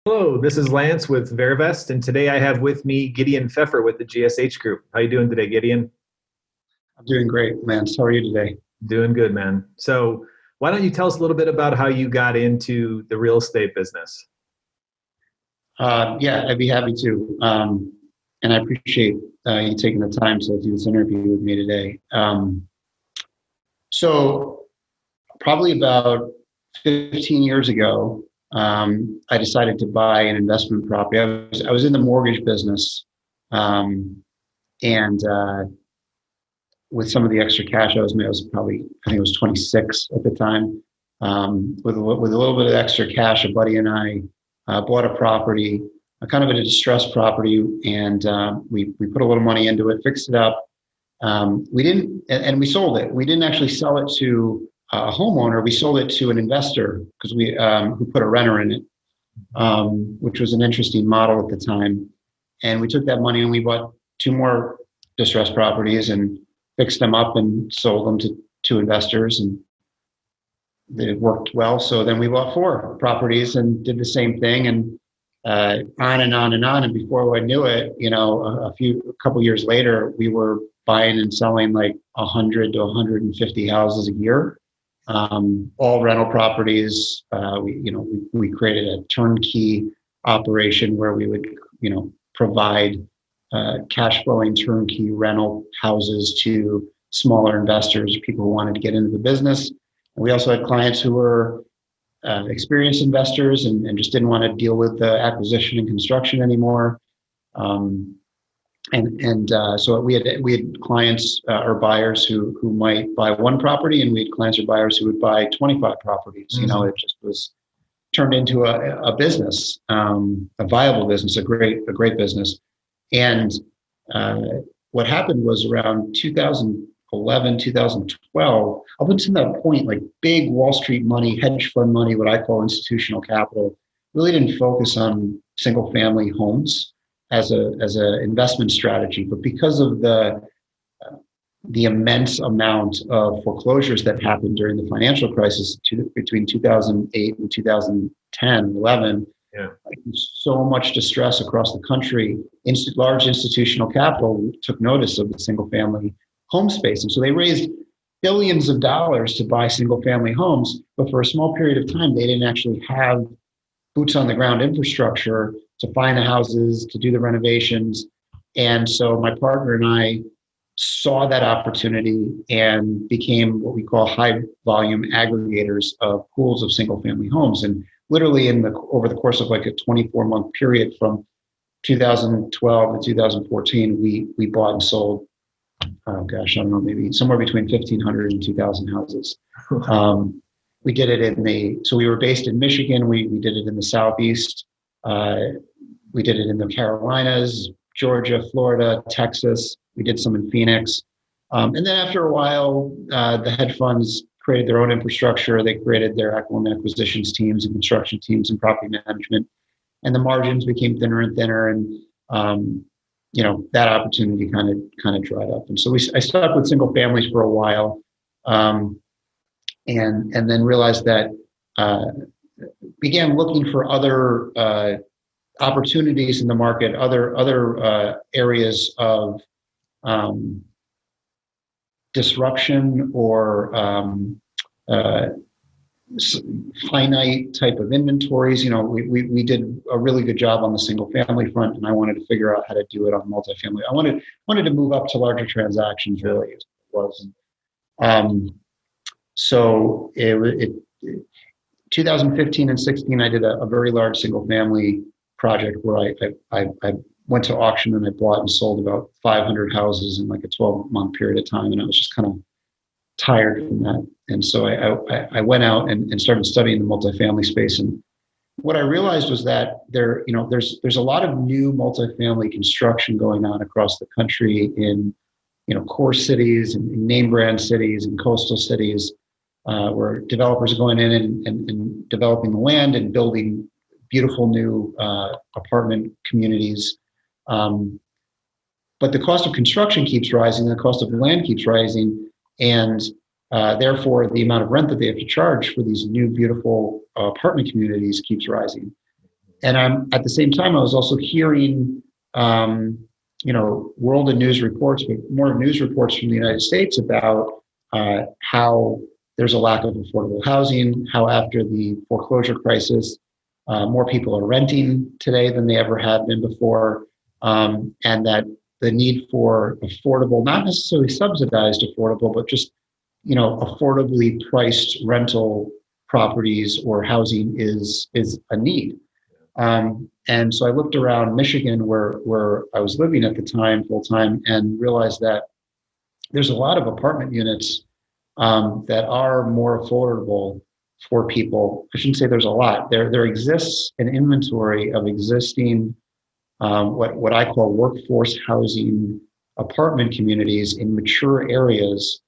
Hello, this is Lance with Verivest, and today I have with me Gideon Pfeffer with the GSH Group. How you doing today, Gideon? I'm doing great, Lance. How are you today? Doing good, man. So, why don't you tell us a little bit about how you got into the real estate business? Yeah, I'd be happy to. And I appreciate you taking the time to do this interview with me today. So, probably about 15 years ago, I decided to buy an investment property. I was in the mortgage business, and with some of the extra cash I was probably, I think I was 26 at the time. With a little bit of extra cash, a buddy and I bought a property, a kind of a distressed property, and we put a little money into it, fixed it up. We didn't, and we sold it. We didn't actually sell it to a homeowner. We sold it to an investor because we who put a renter in it, which was an interesting model at the time. And we took that money and we bought two more distressed properties and fixed them up and sold them to investors, and it worked well. So then we bought four properties and did the same thing, and on and on and on. And before I knew it, a couple years later, we were buying and selling like 100 to 150 houses a year, all rental properties. We created a turnkey operation where we would, provide cash flowing turnkey rental houses to smaller investors, people who wanted to get into the business. And we also had clients who were experienced investors and just didn't want to deal with the acquisition and construction anymore. So we had clients or buyers who might buy one property, and we had clients or buyers who would buy 25 properties. Mm-hmm. It just was turned into a business, a viable business, a great business. And what happened was around 2011, 2012, up until that point, like big Wall Street money, hedge fund money, what I call institutional capital, really didn't focus on single family homes as a investment strategy. But because of the immense amount of foreclosures that happened during the financial crisis between 2008 and 2010, 11, Yeah. so much distress across the country, large institutional capital took notice of the single family home space. And so they raised billions of dollars to buy single family homes. But for a small period of time, they didn't actually have boots on the ground infrastructure to find the houses, to do the renovations. And so my partner and I saw that opportunity and became what we call high volume aggregators of pools of single family homes. And literally over the course of like a 24-month period from 2012 to 2014, we bought and sold, oh gosh, I don't know, maybe somewhere between 1,500 and 2,000 houses. We did it so we were based in Michigan. We did it in the Southeast. We did it in the Carolinas, Georgia, Florida, Texas. We did some in Phoenix. And then after a while, the hedge funds created their own infrastructure. They created their acquisitions teams and construction teams and property management. And the margins became thinner and thinner. And, that opportunity kind of dried up. And so I stuck with single families for a while, and then realized that, began looking for other opportunities in the market, other areas of disruption or finite type of inventories. We did a really good job on the single family front, and I wanted to figure out how to do it on multifamily. I wanted to move up to larger transactions, really, as it was. So it 2015 and 16, I did a very large single family project where I went to auction and I bought and sold about 500 houses in like a 12-month period of time. And I was just kind of tired from that. And so I went out and started studying the multifamily space. And what I realized was that there's a lot of new multifamily construction going on across the country in, core cities and name brand cities and coastal cities, where developers are going in and developing the land and building beautiful new apartment communities. But the cost of construction keeps rising, the cost of land keeps rising, and therefore the amount of rent that they have to charge for these new beautiful apartment communities keeps rising. and I'm at the same time, I was also hearing, world and news reports, but more news reports from the United States about how there's a lack of affordable housing, how after the foreclosure crisis, more people are renting today than they ever had been before, and that the need for affordable, not necessarily subsidized affordable, but just affordably priced rental properties or housing is a need. And so I looked around Michigan, where I was living at the time full time, and realized that there's a lot of apartment units that are more affordable for people. I shouldn't say there's a lot. There exists an inventory of existing what I call workforce housing apartment communities in mature areas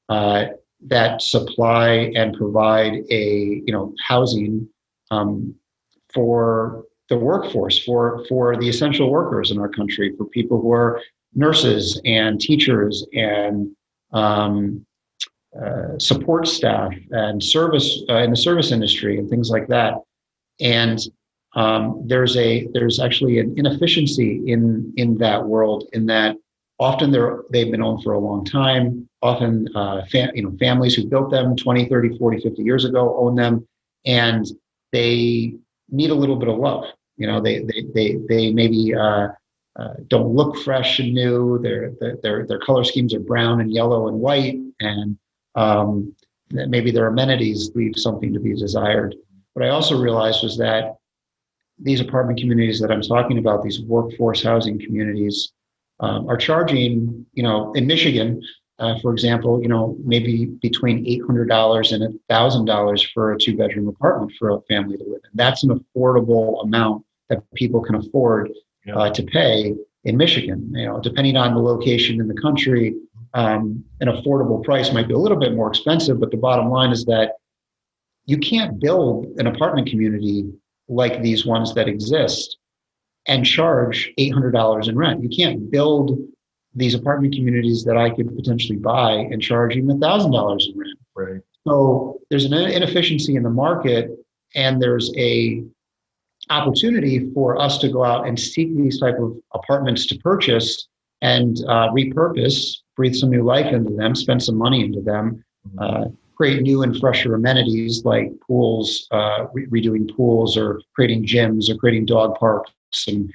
that supply and provide housing for the workforce, for the essential workers in our country, for people who are nurses and teachers and support staff and service in the service industry and things like that. And there's actually an inefficiency in that world, in that often they've been owned for a long time. Often families who built them 20, 30, 40, 50 years ago own them, and they need a little bit of love. They maybe don't look fresh and new. Their color schemes are brown and yellow and white, and maybe their amenities leave something to be desired. What I also realized was that these apartment communities that I'm talking about, these workforce housing communities, are charging, in Michigan, for example, maybe between $800 and $1,000 for a 2-bedroom apartment for a family to live in. That's an affordable amount that people can afford to pay in Michigan. Depending on the location in the country, an affordable price might be a little bit more expensive, but the bottom line is that you can't build an apartment community like these ones that exist and charge $800 in rent. You can't build these apartment communities that I could potentially buy and charge even $1,000 in rent. Right. So there's an inefficiency in the market, and there's a opportunity for us to go out and seek these type of apartments to purchase and repurpose, breathe some new life into them, spend some money into them, create new and fresher amenities like pools, redoing pools, or creating gyms, or creating dog parks and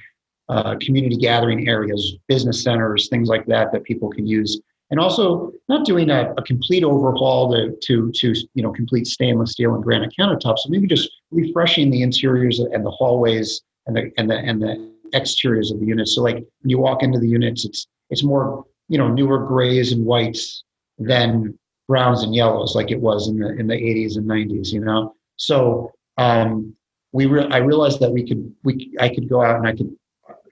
community gathering areas, business centers, things like that people can use. And also not doing a complete overhaul to complete stainless steel and granite countertops, so maybe just refreshing the interiors and the hallways and the exteriors of the units. So like when you walk into the units, it's more newer grays and whites than browns and yellows like it was in the 80s and 90s. So I realized that I could go out and I could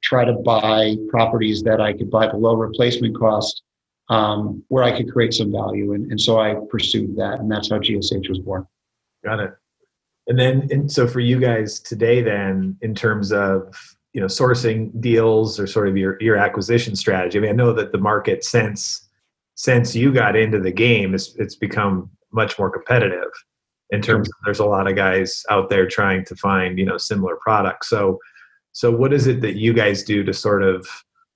try to buy properties that I could buy below replacement cost, where I could create some value. And so I pursued that, and that's how GSH was born. Got it. And so for you guys today then, in terms of, sourcing deals or sort of your acquisition strategy, I mean, I know that the market since you got into the game, it's become much more competitive in terms of there's a lot of guys out there trying to find, similar products. So what is it that you guys do to sort of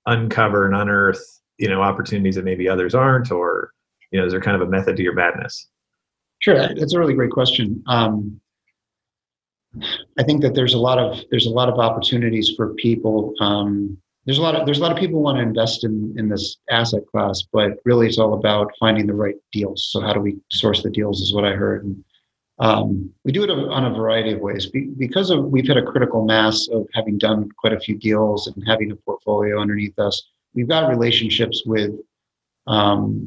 uncover and unearth, opportunities that maybe others aren't, or, is there kind of a method to your madness? Sure. That's a really great question. I think that there's a lot of opportunities for people. There's a lot of people who want to invest in this asset class, but really it's all about finding the right deals. So how do we source the deals is what I heard. And we do it on a variety of ways because we've hit a critical mass of having done quite a few deals and having a portfolio underneath us. We've got relationships with, we'll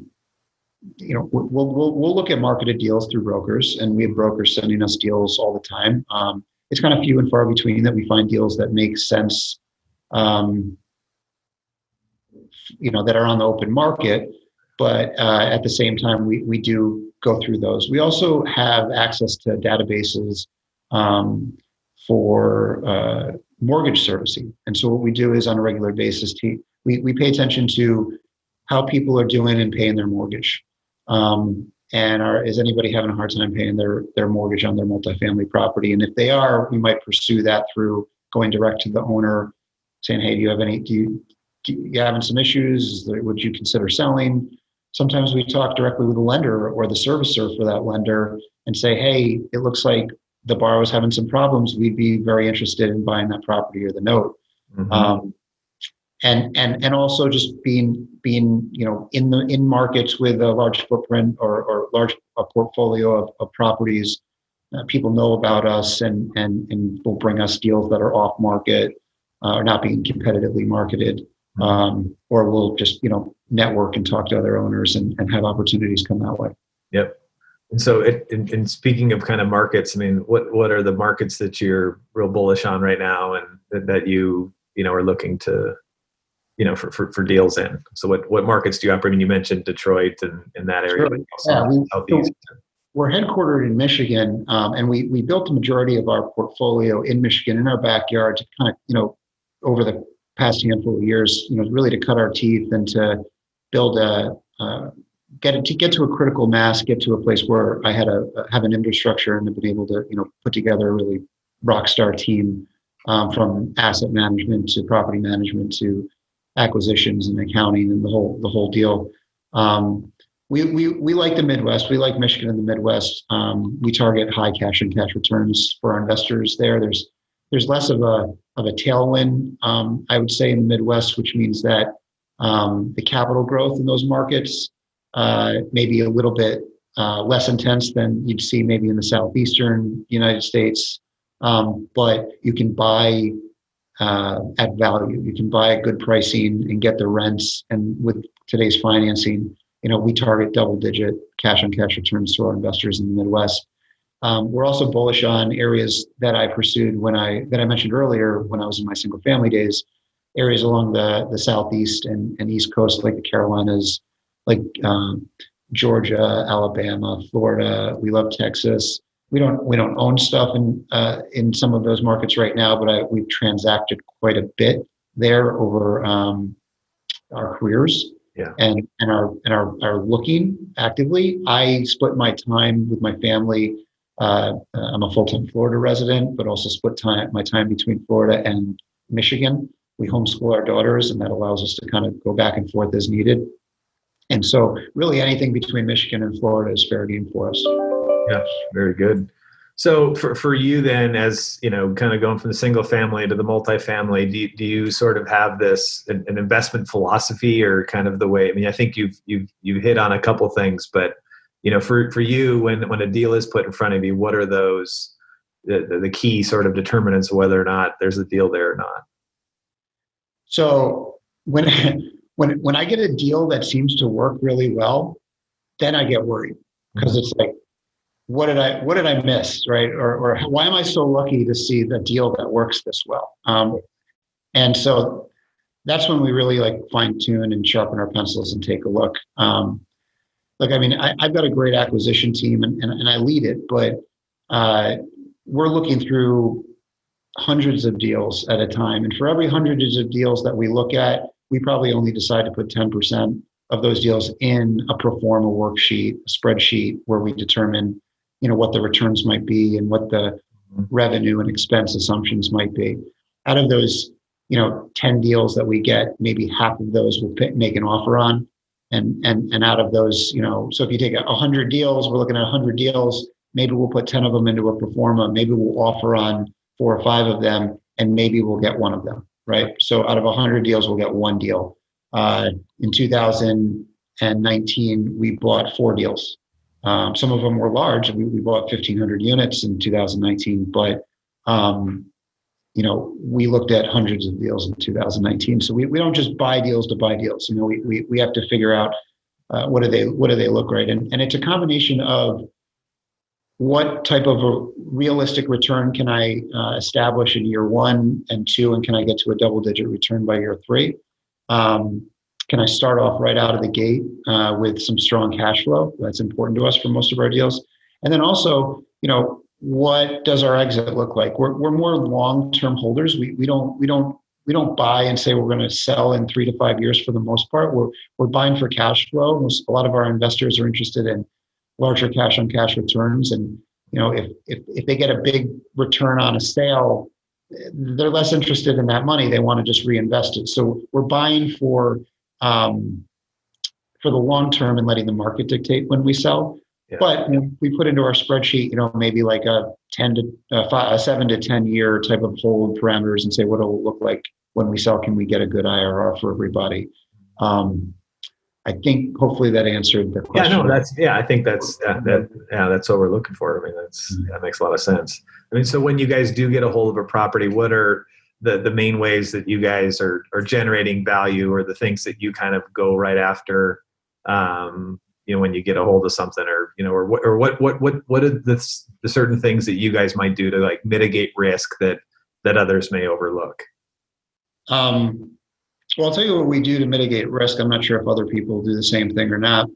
look at marketed deals through brokers, and we have brokers sending us deals all the time. It's kind of few and far between that we find deals that make sense, that are on the open market. But at the same time, we do go through those. We also have access to databases for mortgage servicing. And so what we do is on a regular basis, we pay attention to how people are doing and paying their mortgage. Is anybody having a hard time paying their mortgage on their multifamily property? And if they are, we might pursue that through going direct to the owner, saying, hey, do you having some issues? Would you consider selling? Sometimes we talk directly with the lender or the servicer for that lender and say, hey, it looks like the borrower's having some problems. We'd be very interested in buying that property or the note. Mm-hmm. And also just being in markets with a large footprint or large portfolio of properties. People know about us and will bring us deals that are off market or not being competitively marketed. Or we'll just, network and talk to other owners and have opportunities come that way. Yep. And so in speaking of kind of markets, I mean, what are the markets that you're real bullish on right now and that you are looking to, for deals in? So what markets do you operate in? You mentioned Detroit and that area. Sure. Southeast. We're headquartered in Michigan, and we built the majority of our portfolio in Michigan in our backyard to kind of, over the past handful of years, really to cut our teeth and to build get to a critical mass, get to a place where I have an infrastructure and have been able to, put together a really rock star team from asset management to property management to acquisitions and accounting and the whole deal. We like the Midwest. We like Michigan and the Midwest. We target high cash and cash returns for our investors there. There's less of a tailwind, I would say, in the Midwest, which means that the capital growth in those markets may be a little bit less intense than you'd see maybe in the southeastern United States. But you can buy at value. You can buy at good pricing and get the rents. And with today's financing, we target double-digit cash-on-cash returns to our investors in the Midwest. We're also bullish on areas that I pursued that I mentioned earlier when I was in my single-family days, areas along the Southeast and East Coast, like the Carolinas, like Georgia, Alabama, Florida. We love Texas. We don't own stuff in some of those markets right now, but we've transacted quite a bit there over our careers. Yeah. And are looking actively. I split my time with my family. I'm a full-time Florida resident, but also split my time between Florida and Michigan. We homeschool our daughters, and that allows us to kind of go back and forth as needed. And so really anything between Michigan and Florida is fair game for us. Yeah, very good. So for you then, as kind of going from the single family to the multifamily, do you sort of have an investment philosophy or kind of the way? I mean, I think you've hit on a couple things, but for you, when a deal is put in front of you, what are those the key sort of determinants of whether or not there's a deal there or not? So when I get a deal that seems to work really well, then I get worried because it's like, what did I miss, right? Or why am I so lucky to see the deal that works this well? And so that's when we really fine tune and sharpen our pencils and take a look. I've got a great acquisition team and I lead it, but we're looking through hundreds of deals at a time. And for every hundreds of deals that we look at, we probably only decide to put 10% of those deals in a pro forma worksheet, a spreadsheet where we determine what the returns might be and what the revenue and expense assumptions might be. Out of those, 10 deals that we get, maybe half of those we'll make an offer on. And out of those, so if you take 100 deals, we're looking at 100 deals, maybe we'll put 10 of them into a pro forma, maybe we'll offer on 4 or 5 of them, and maybe we'll get one of them, right? So out of 100 deals, we'll get one deal. In 2019, we bought 4 deals. Some of them were large. We bought 1,500 units in 2019, but we looked at hundreds of deals in 2019. So we don't just buy deals to buy deals. We have to figure out what do they look like, and it's a combination of what type of a realistic return can I establish in year 1 and 2, and can I get to a double-digit return by year 3? Can I start off right out of the gate with some strong cash flow? That's important to us for most of our deals. And then also, what does our exit look like? We're more long-term holders. We don't buy and say we're going to sell in 3 to 5 years for the most part. We're buying for cash flow. A lot of our investors are interested in larger cash-on-cash returns, and if they get a big return on a sale, they're less interested in that money. They want to just reinvest it. So we're buying for the long term and letting the market dictate when we sell. Yeah. But we put into our spreadsheet, maybe like a 7 to 10 year type of hold parameters and say what it'll look like when we sell. Can we get a good IRR for everybody? I think hopefully that answered the question. I think that's what we're looking for. I mean, that makes a lot of sense. I mean, so when you guys do get a hold of a property, what are the main ways that you guys are generating value, or the things that you kind of go right after, when you get a hold of something, or what are the certain things that you guys might do to like mitigate risk that others may overlook? Well, I'll tell you what we do to mitigate risk. I'm not sure if other people do the same thing or not,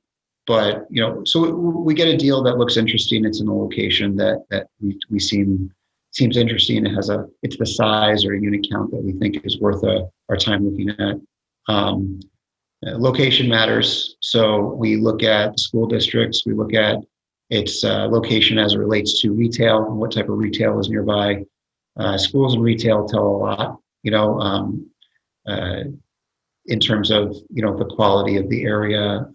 but so we get a deal that looks interesting. It's in a location that we seems interesting. It's the size or a unit count that we think is worth our time looking at. Location matters. So we look at school districts. We look at its location as it relates to retail and what type of retail is nearby. Schools and retail tell a lot, in terms of, the quality of the area.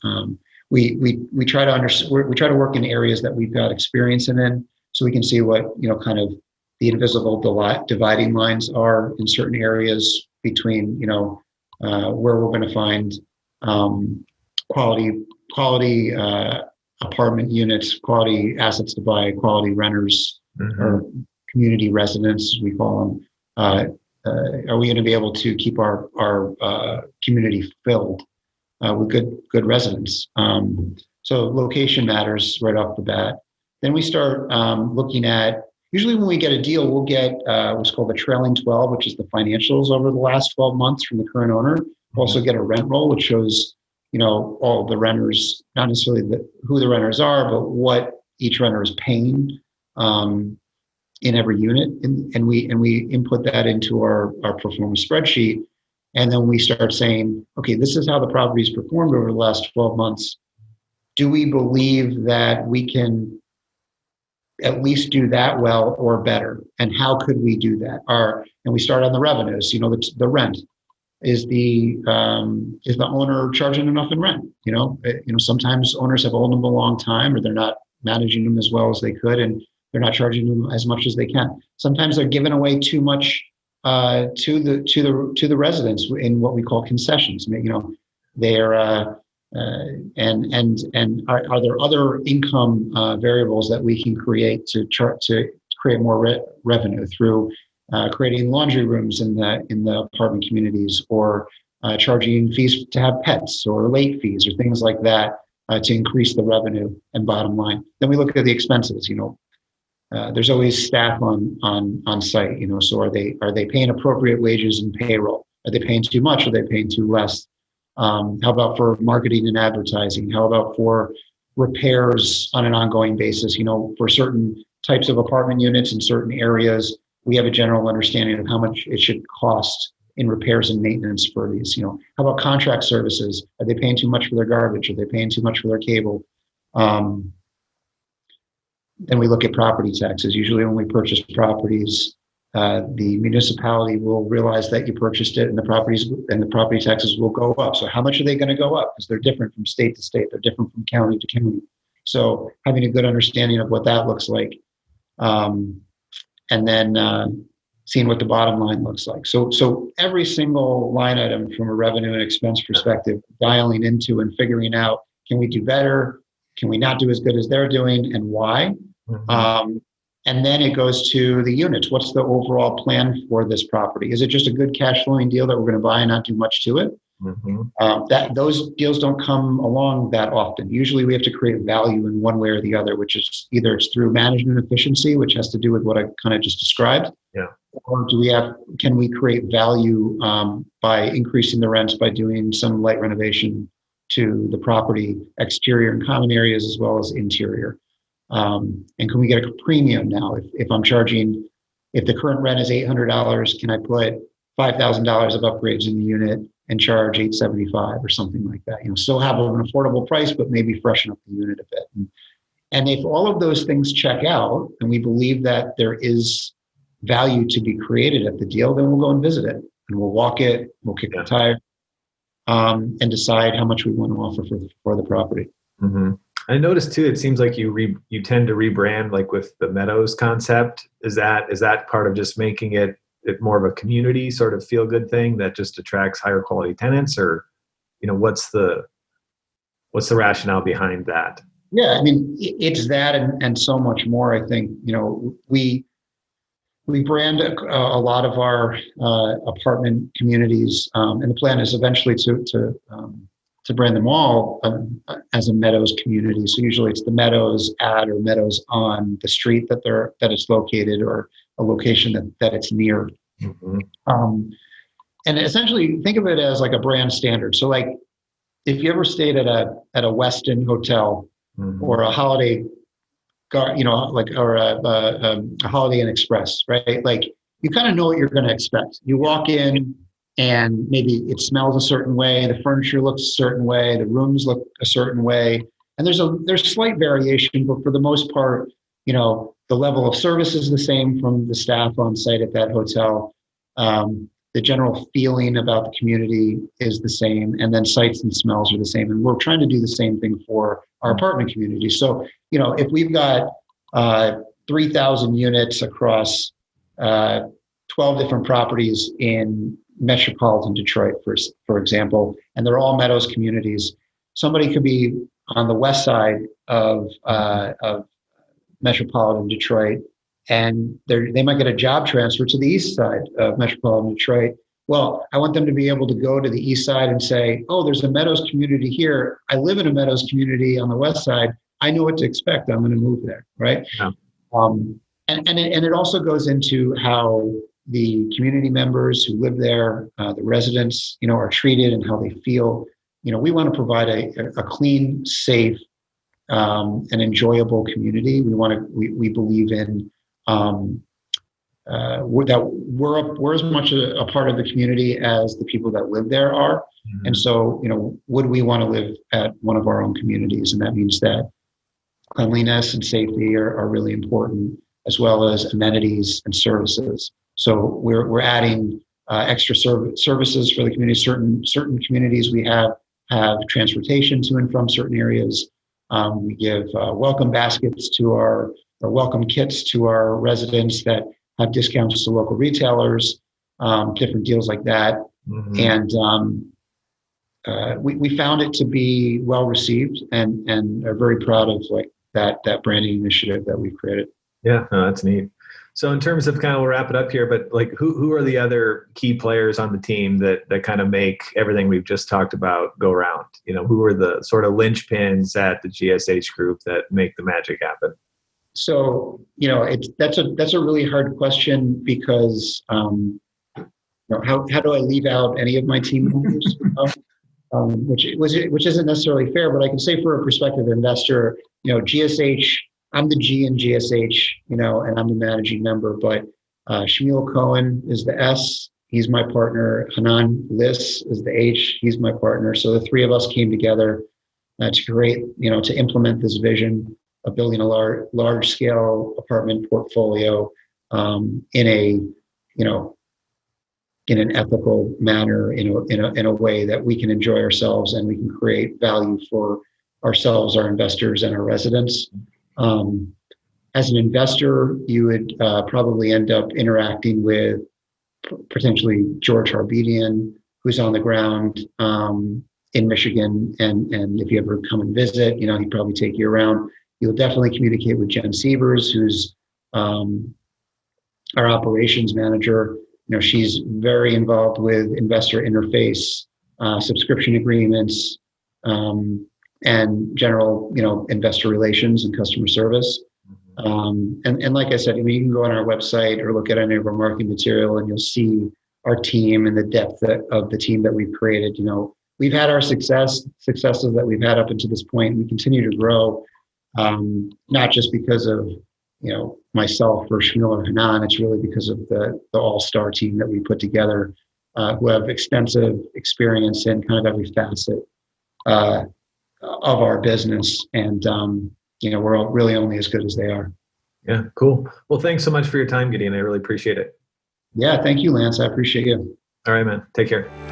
We try to work in areas that we've got experience in, so we can see what, kind of the invisible dividing lines are in certain areas between, where we're going to find quality apartment units, quality assets to buy, quality renters, or community residents, as we call them. Are we going to be able to keep our community filled with good residents? So location matters right off the bat. Then we start looking at, usually when we get a deal, we'll get what's called the trailing 12, which is the financials over the last 12 months from the current owner. We'll also get a rent roll, which shows, all the renters, not necessarily who the renters are, but what each renter is paying in every unit. And we input that into our performance spreadsheet. And then we start saying, okay, this is how the property's performed over the last 12 months. Do we believe that we can at least do that well or better? And how could we do that? And we start on the revenues, the rent. Is the owner charging enough in rent? Sometimes owners have owned them a long time, or they're not managing them as well as they could, and they're not charging them as much as they can. Sometimes they're giving away too much to the residents in what we call concessions. They're and are there other income variables that we can create to create more revenue through creating laundry rooms in the apartment communities, or charging fees to have pets, or late fees, or things like that to increase the revenue and bottom line. Then we look at the expenses. There's always staff on site. So are they paying appropriate wages and payroll? Are they paying too much? Are they paying too less? How about for marketing and advertising? How about for repairs on an ongoing basis? For certain types of apartment units in certain areas, we have a general understanding of how much it should cost in repairs and maintenance for these. How about contract services? Are they paying too much for their garbage? Are they paying too much for their cable? Then we look at property taxes. Usually when we purchase properties, the municipality will realize that you purchased it, and the property taxes will go up. So how much are they going to go up? Because they're different from state to state. They're different from county to county. So having a good understanding of what that looks like, and then seeing what the bottom line looks like. So every single line item from a revenue and expense perspective, dialing into and figuring out, can we do better? Can we not do as good as they're doing, and why? And then it goes to the units. What's the overall plan for this property? Is it just a good cash flowing deal that we're going to buy and not do much to it? Those deals don't come along that often. Usually we have to create value in one way or the other, which is either it's through management efficiency, which has to do with what I kind of just described. Yeah. Or can we create value by increasing the rents by doing some light renovation to the property, exterior and common areas, as well as interior? And can we get a premium now? If the current rent is $800, can I put $5,000 of upgrades in the unit and charge $875 or something like that? Still have an affordable price, but maybe freshen up the unit a bit. And if all of those things check out, and we believe that there is value to be created at the deal, then we'll go and visit it, and we'll walk it, we'll kick the tire, and decide how much we want to offer for the property. Mm-hmm. I noticed too, it seems like you tend to rebrand, like with the Meadows concept. Is that part of just making it more of a community sort of feel good thing that just attracts higher quality tenants, or, what's the rationale behind that? Yeah, I mean, it's that and so much more. I think, we brand a lot of our apartment communities, and the plan is eventually to brand them all as a Meadows community. So usually it's the Meadows at or Meadows on the street that it's located, or a location that it's near. Mm-hmm. And essentially think of it as like a brand standard. So like if you ever stayed at a Westin hotel, mm-hmm. or a Holiday, or a Holiday Inn Express, right? Like you kind of know what you're going to expect. You walk in, and maybe it smells a certain way, the furniture looks a certain way, the rooms look a certain way, and there's slight variation, but for the most part, the level of service is the same from the staff on site at that hotel. The general feeling about the community is the same, and then sights and smells are the same. And we're trying to do the same thing for our apartment community. So, if we've got 3,000 units across 12 different properties in metropolitan Detroit, for example, and they're all Meadows communities, somebody could be on the west side of metropolitan Detroit, and they might get a job transfer to the east side of metropolitan Detroit. Well, I want them to be able to go to the east side and say, oh, there's a Meadows community here. I live in a Meadows community on the west side. I know what to expect. I'm going to move there, right? Yeah. And it also goes into how the community members who live there, the residents, are treated and how they feel. We want to provide a clean, safe, and enjoyable community. We believe in that we're as much a part of the community as the people that live there are. Mm-hmm. And so, would we want to live at one of our own communities? And that means that cleanliness and safety are really important, as well as amenities and services. So we're adding extra services for the community. Certain communities we have transportation to and from certain areas. We give welcome baskets or welcome kits to our residents that have discounts to local retailers, different deals like that. Mm-hmm. And we found it to be well received, and are very proud of that branding initiative that we've created. Yeah, no, that's neat. So in terms of we'll wrap it up here, but who are the other key players on the team that kind of make everything we've just talked about go round? Who are the sort of linchpins at the GSH Group that make the magic happen? So, that's a really hard question, because how do I leave out any of my team members? Which isn't necessarily fair, but I can say for a prospective investor, GSH, I'm the G in GSH, and I'm the managing member, but Shmuel Cohen is the S. He's my partner. Hanan Liss is the H. He's my partner. So the three of us came together to create, to implement this vision of building a large scale apartment portfolio in an ethical manner, in a way that we can enjoy ourselves and we can create value for ourselves, our investors, and our residents. As an investor, you would probably end up interacting with potentially George Harbedian, who's on the ground in Michigan, and if you ever come and visit, he'd probably take you around. You'll definitely communicate with Jen Sievers, who's our operations manager. She's very involved with investor interface, subscription agreements, and general, investor relations and customer service. And like I said, you can go on our website or look at any of our marketing material, and you'll see our team and the depth of the team that we've created. We've had our successes that we've had up until this point. We continue to grow, not just because of myself or Shmuel or Hanan. It's really because of the all-star team that we put together, who have extensive experience in kind of every facet of our business, and we're really only as good as they are. Yeah, cool. Well, thanks so much for your time, Gideon. I really appreciate it. Yeah, thank you, Lance. I appreciate you. All right, man. Take care.